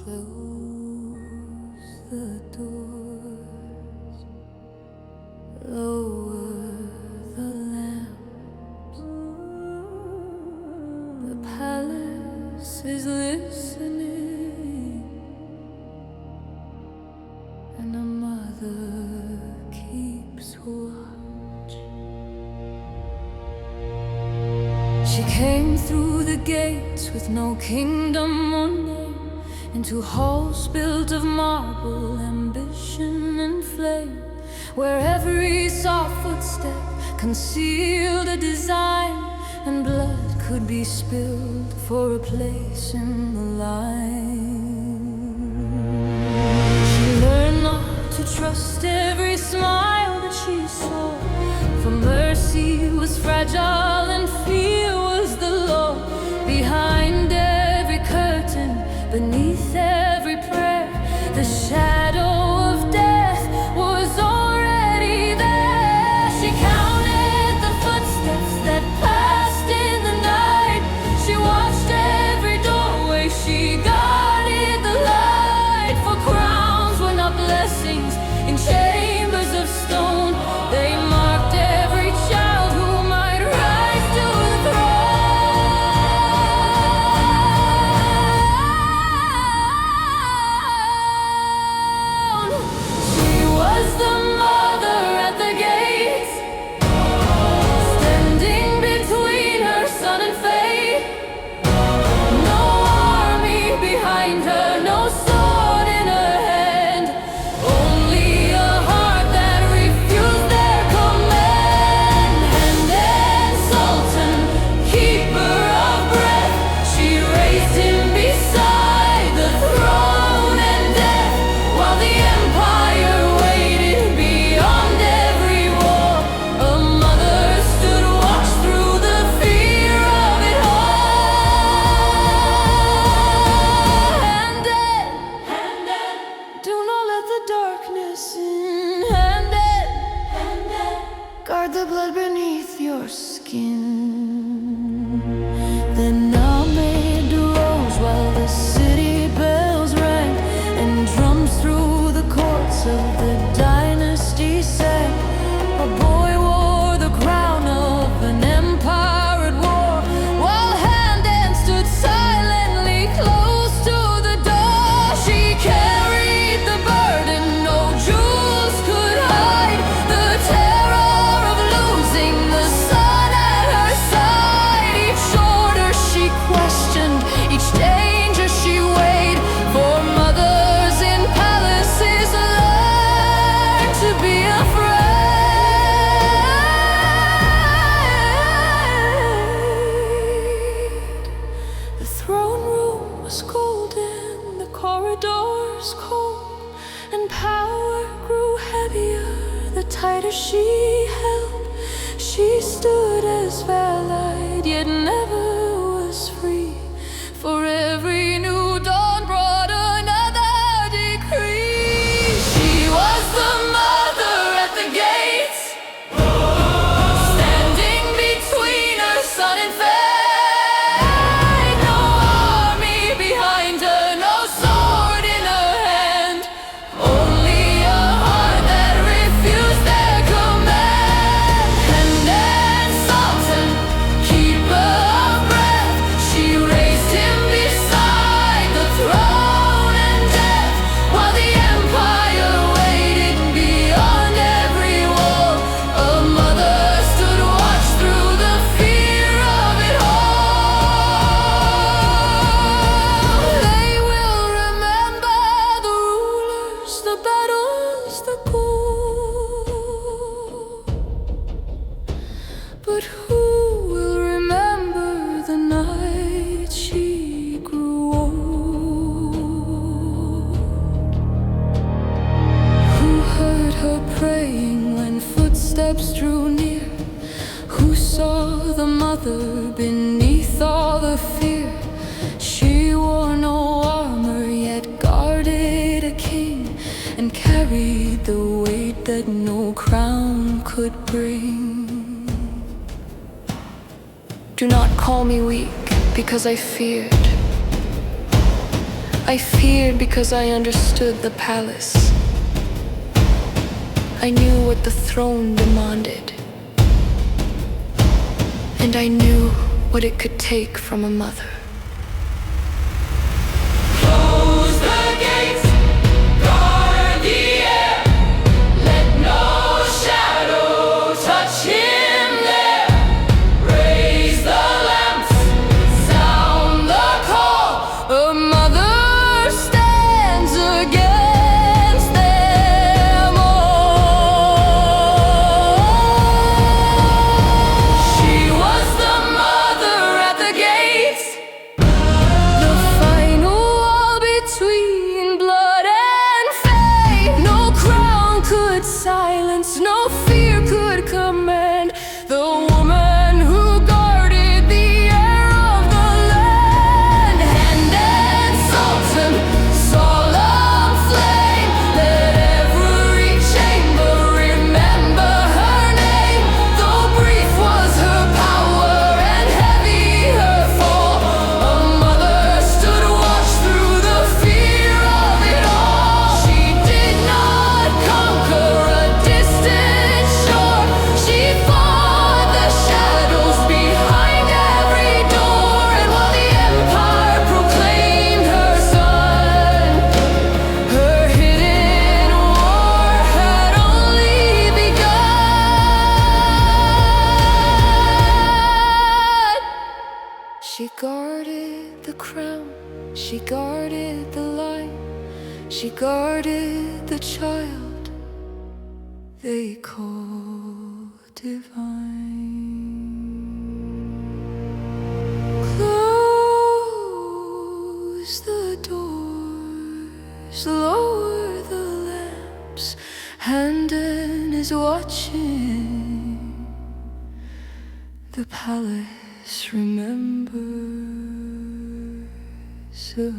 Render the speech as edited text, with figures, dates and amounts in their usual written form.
Close the doors, lower the lamps. The palace is listening, and a mother keeps watch. She came through the gates with no kingdom or name, into halls built of marble, ambition and flame, where every soft footstep concealed a design, and blood could be spilled for a place in the line. She learned not to trust every smile that she saw, for mercy was fragile and fear was the law. Behind every curtain, beneath every prayer, the shadow of death was already there. She counted the footsteps that passed in the night. She watched every doorway, she guarded the light. For crowns were not blessings in chambers of stone. They marked every child who might rise to the throne. The mother at the gates, standing between her son and fate. No army behind her, no sword in her hand, only a heart that refused their command. Handan Sultan, keeper of breath, she raised him beside the throne and death, while the empire waited beyond every wall. A mother stood watch through the fear of it all. Handan, do not let the darkness in. Handan, guard the blood beneath your skin. Then Ahmed rose while the city bells rang, and drums through the courts of the dynasty sang. A boy wore the crown of an empire at war, while Handan stood silently close to the door. She carried the burden no jewels could hide, the terror of losing the son at her side. Each order she questioned, each danger she weighed, for mothers in palaces learn to be afraid. The throne room was golden, the corridors cold, and power grew heavier the tighter she held. She stood as valide, yet never was free, for every new dawn brought another decree. She was the mother at the gates, standing between her son and fate. No army behind her, no sword in her hand, only a heart that refused their command. Handan Sultan, keeper of breath, she raised him beside the throne and death, while the empire waited beyond every wall. A mother stood watch through the fear of it all. They will remember the rulers, the battles, the gold, but who will remember the night she grew old? Who heard her praying when footsteps drew near? Who saw the mother beneath all the fear? She wore no armor, yet guarded a king, and carried the weight that no crown could bring. Do not call me weak, because I feared. I feared because I understood the palace. I knew what the throne demanded, and I knew what it could take from a mother. Close the gates, guard the air, let no shadow touch him there. Raise the lamps, sound the call. A mother stands against them all. She was the mother at the gates. The final wall between blood and fate. No crown could silence, no fear could command the woman who guarded the air of the land. Handan Sultan, solemn flame, let every chamber remember her name. Though brief was her power and heavy her fall, a mother stood watch through the fear of it all. She did not conquer a distant shore, she fought the shadows behind every door. And while the empire proclaimed her son, her hidden war had only begun. She guarded the crown, she guarded the light, she guarded the child they call divine. Close the doors, lower the lamps. Handan is watching. The palace remembers her.